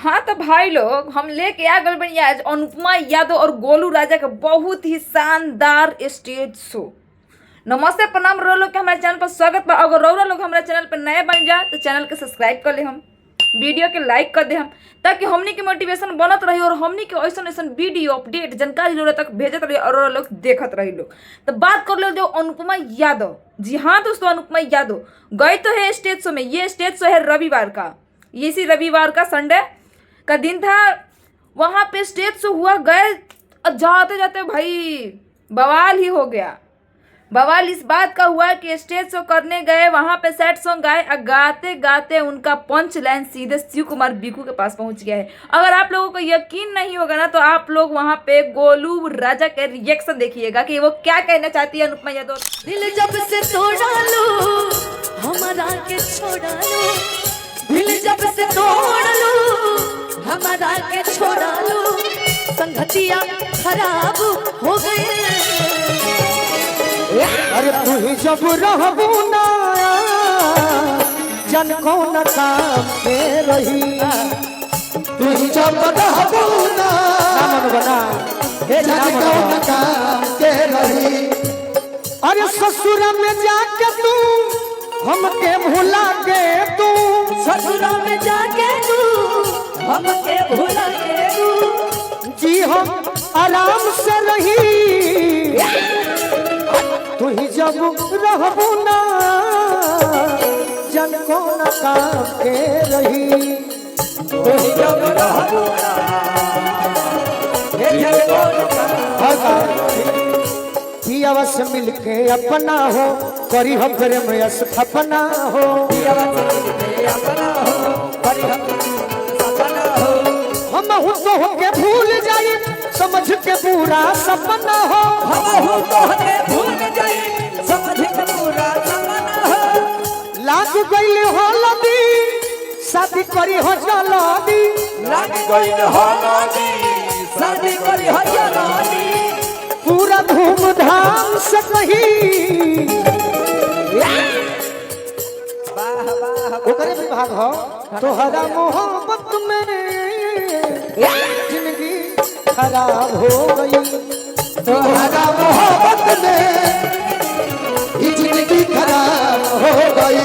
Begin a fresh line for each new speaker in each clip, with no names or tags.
हाँ तो भाई लोग हम लेके आ गए बनी आज अनुपमा यादव और गोलू राजा का बहुत ही शानदार स्टेज शो। नमस्ते प्रणाम रो लोग के हमारे चैनल पर स्वागत बा। अगर रो लोग हमारे चैनल पर नए बन जाए तो चैनल के सब्सक्राइब कर ले, हम वीडियो के लाइक कर दे हम, ताकि हमनी के मोटिवेशन बनत रही और हमनी के ऐसा ऐसा वीडियो अपडेट जानकारी लोग तक भेजत रही और लोग देखत रही लोग। तो बात कर लो जो अनुपमा यादव, जी हाँ दोस्तों, अनुपमा यादव गए तो है स्टेज शो में। ये स्टेज शो है रविवार का, इसी रविवार का संडे का दिन था। वहाँ पे स्टेज शो हुआ, गए जाते जाते भाई बवाल ही हो गया। बवाल इस बात का हुआ कि स्टेज शो करने गए, वहाँ पे सैड सॉन्ग गाए और गाते गाते उनका पंच लाइन सीधे शिव कुमार बीकू के पास पहुँच गया है। अगर आप लोगों को यकीन नहीं होगा ना तो आप लोग वहाँ पे गोलू राजा के रिएक्शन देखिएगा कि वो क्या कहना चाहती है अनुपमा यादव।
दिल जब से तोड़ा लो हमारा के छोड़ा लो, दिल जब से तोड़ लो हमारा के छोड़ा लो, संगतिया खराब हो गए।
अरे तू ही जब रहबू ना जन कौन काम के रही, तू ही जब रहबू ना मन बना जन कौन काम के रही। अरे ससुर में जाके तू हमके भुला के, तू
ससुर में जाके तू हमके भुला के तू,
जी हम आराम से रही। तू ही जब रहबू ना जन कौन काम के रही, तू ही जब रहबू ना जन कौन काम के रही। पियावा से मिलके अपना हो करी हम प्रेम स्थापना हो, पियावा से मिलके अपना हो करी हम सपना हो। हम हूँ तो होके भूल जाई समझ के पूरा सपना हो,
हम हो तो हमें भूल जाए समझ के पूरा सपना हो।
लाग गई हो लदी शादी करी हो जलादी,
लाग गई हो लदी शादी करी हो जलादी,
पूरा धूमधाम से कही। ओकरे विभाग हो तोहरा मोहब्बत में जिंदगी खराब हो गई, तोहरा मोहब्बत में जिंदगी खराब हो गई।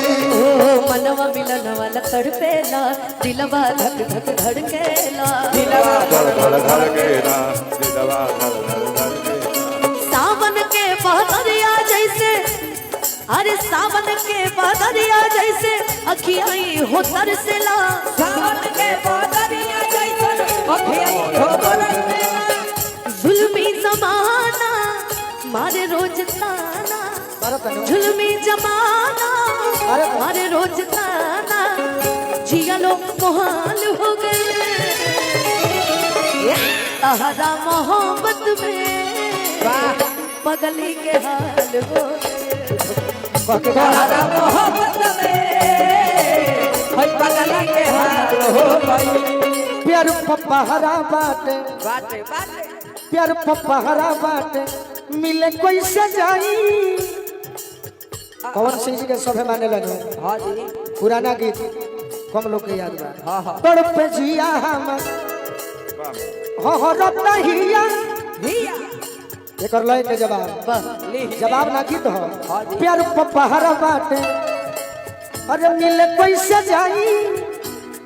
मनवा मिलन वाला तड़पेला, दिलवा धक धक धड़केला,
दिलवा धड़ धड़ धड़केला, दिलवा धड़ धड़ धड़केला।
सावन के बदरिया जैसे, अरे सावन के बदरिया जैसे अखियाई हो तरसेला, सावन के बदरिया जैसे अखियाई हो तरसेला। जुल्मी जमाना मारे रोज ताना, जुल्मी जमाना मारे रोज ताना, जिया लोग मोहाल हो गए तहरा मोहब्बत में, पगली के हाल हो गए तहरा मोहब्बत में, पगली के हाल हो गए।
प्यार पप्पा हरा बाटे
बाटे बाटे
प्यार पप्पा हरा बाटे मिले कोई सजाई। पवन सिंह जी के सभे माने लगे,
हाँ जी
पुराना गीत कम लोग के याद बा।
हाँ हाँ
तोड़ पे जिया हम हो रत्ना हिया, एकर लय के जवाब ना गीत हो। प्यार पप्पा हरा बाटे अरे मिले कोई सजाई,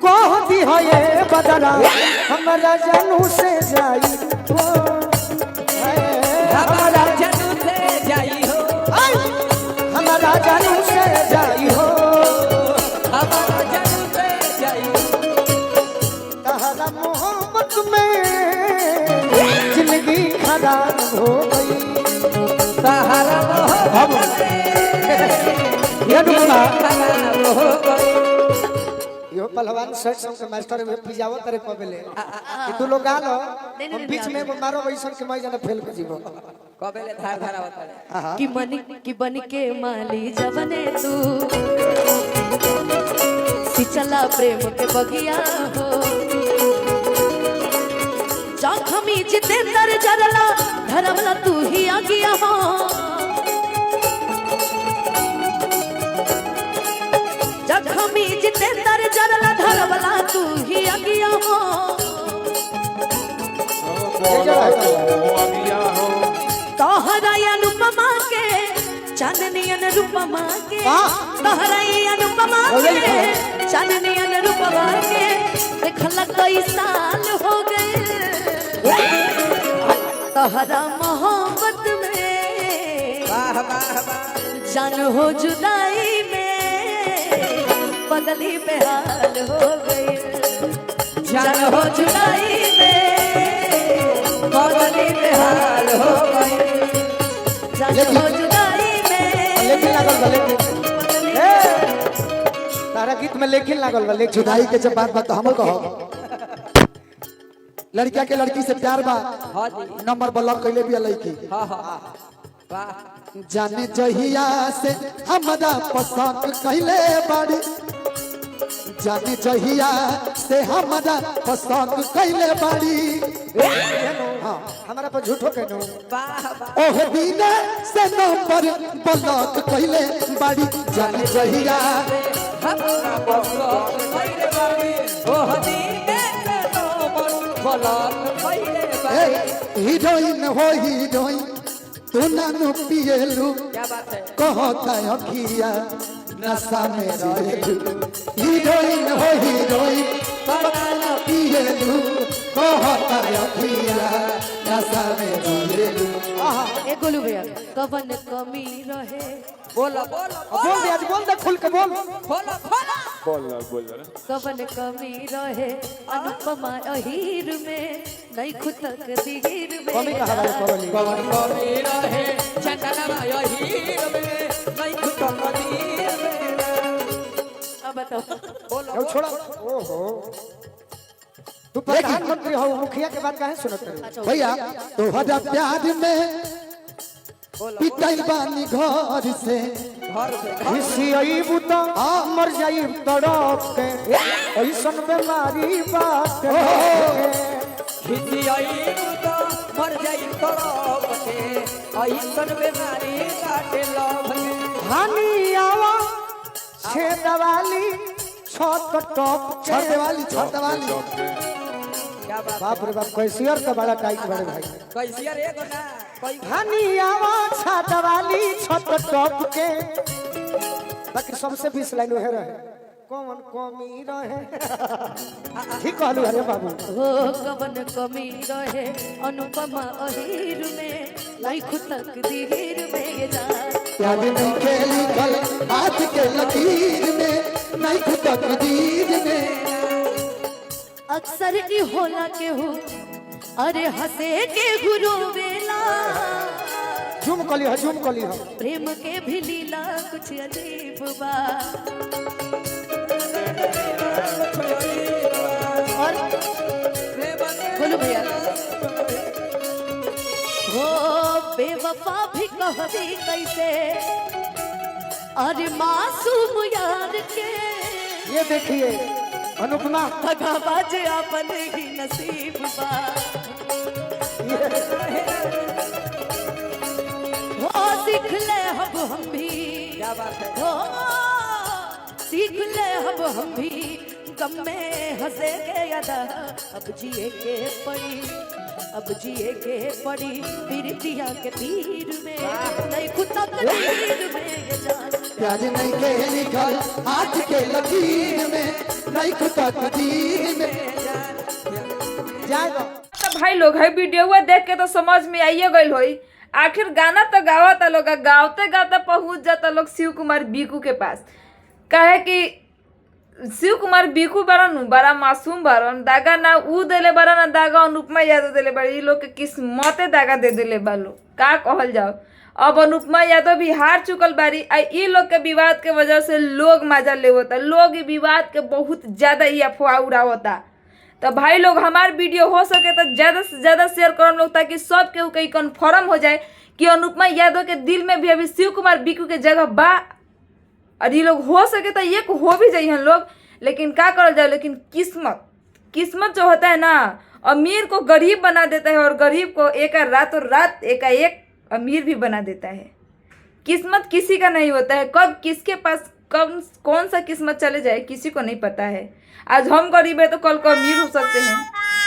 कह दी हो ये बदला हमारा जानू से जाई,
हमारा जानू से जाई हो,
हमारा जानू से जाई हो,
हमारा जानू से जाई हो।
तहरा मोहब्बत में जिंदगी खराब हो गई,
तहरा मोहब्बत में खराब हो गई।
यो पहलवान सर के मास्टर में पिजावो तरे कबेले कि तू लोग गालो हम बीच में मारो वैसन के मैं जाने फेल के जीवो
कबेले धार धारा होता है कि बन के माली जवने तू सिचला प्रेम के बगिया हो, जखमी जितेंद्र जरला धरमला तू ही आ गया हो, जखमी जितेंद्र जरला धरमला तू ही आ गया हो।
अगिया हो
तोहरा अनुपमा के चांदनी अनुपमा के
वाह।
तोहरा अनुपमा
बोले
के चांदनी अनुपमा के देखला कई साल हो गए तोहरा मोहब्बत में जान हो जुदाई में बदली बेहाल हो गई जान हो जुदाई में बदली बेहाल हो गई जान हो जुदाई में
लेकिन लागल बा लेकिन ए तारा गीत में लेकिन लागल बा लेकिन
जुदाई के जब बात बात हम कहो लड़किया के लड़की से प्यार बा नंबर ब्लॉक कैले भी लड़की जाने जहिया से हमरा पसंद कैले बाड़ी जाने जहिया से हमरा पसंद कैले बाड़ी
हां हमारा पर झूठो कहनो
ओह दिन से नंबर ब्लॉक कैले बाड़ी जाने जहिया हीरोइन हो हीरोइन तू नानू पिएलू कहता अखिया नशा में रहेलू हीरोइन हो हीरोइन पिएलू कहता अखिया नशा में रहेलू
ए गोलू भैया कवन कमी रहे
बोल दे आज बोल दे खुल के बोल
बोल
कवन कमी रहे अनुपमा अहीर में नहीं खुद तक दीर में
कमी कहा भाई कवली
अब बताओ
अब छोड़ा ओहो तू प्रधानमंत्री हो मुखिया के बात काहे सुनत रही
भैया तोहरा प्यार में पिटाई बानी घर से
खुशी आई बुता मर जाई तड़प के ऐसन बीमारी बात हानि आवा छेद वाली छत टॉप
छत वाली
बाप रे बाप कैसियर का बड़ा टाइट बड़े भाई हानि आवा छत वाली छत टॉप के बाकी सबसे 20 लाइन है रहे कौन कमी रहे ठीक कहलू अरे बाबू
हो कवन कमी रहे अनुपमा अहीर में नहीं खुद तक दीर में ये जान
प्यार नहीं के लिखल हाथ के लकीर में नहीं खुद तकदीर में
अक्सर ई होला के हो अरे हंसे के गुरु बेला
झूम कली हो
प्रेम के भी लीला कुछ अजीब बा और बोलो भैया हो बेवफा भी कहबी कैसे अरे मासूम यार के
ये देखिए अनुपमा
भगाबाज अपन ही नसीब बा हो सीख ले अब हम भी क्या बात है हो सीख ले अब हम भी गम में हंसे के यादा अब जिए के पड़ी पीरतिया के तीर में नहीं खुद तक तीर में ये जान
प्यार नहीं के लिखल हाथ के लकीर में नहीं खुद तकदीर में
जाएगा
तो भाई लोग है वीडियो देख के तो समझ में आइए गई होई आखिर गाना तो गावता लोग गावते गावते पहुंच जाता लोग शिव कुमार बीकू के पास कहे कि शिव कुमार बीकू बरन बड़ा मासूम बरन दागा ना ऊ देले बरा ना दागा अनुपमा यादव देले बड़ी लोग के किस्मते दागा दे देले बालो का कहल जाओ अब अनुपमा यादव भी हार चुकल बारी आ ई लोग के विवाद के वजह से लोग मजा लेवता लोग ई विवाद के बहुत ज्यादा ही अफवाह उड़ावता तो भाई लोग हमार वीडियो हो सके तो ज़्यादा से ज़्यादा शेयर करम लोग ताकि सब केहू कहीं कन्फर्म हो जाए कि अनुपमा यादव के दिल में भी अभी शिव कुमार बीकू के जगह बा और ये लोग हो सके तो एक हो भी जाइए लोग लेकिन क्या करल जाए लेकिन किस्मत जो होता है ना अमीर को गरीब बना देता है और गरीब को एक रातों रात एकाएक अमीर भी बना देता है। किस्मत किसी का नहीं होता है, कब किसके पास कब कौन सा किस्मत चले जाए किसी को नहीं पता है। आज हम गरीब है तो कल को अमीर हो सकते हैं,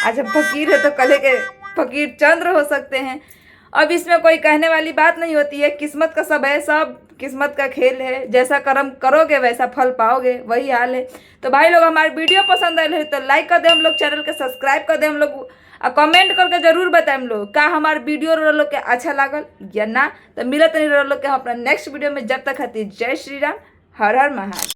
आज हम फकीर है तो कल के फकीर चंद्र हो सकते हैं। अब इसमें कोई कहने वाली बात नहीं होती है, किस्मत का सब है, सब किस्मत का खेल है, जैसा कर्म करोगे वैसा फल पाओगे, वही हाल है। तो भाई लोग हमारी वीडियो पसंद आए तो लाइक कर दे हम लोग, चैनल के सब्सक्राइब कर दे हम लोग, और कमेंट करके जरूर बताएं हम लोग का हमारे वीडियो रो लोग के अच्छा लागल या ना। तो मिलत नहीं रो लोग के हम अपना नेक्स्ट वीडियो में, जब तक खातिर जय श्री राम, हर हर महादेव।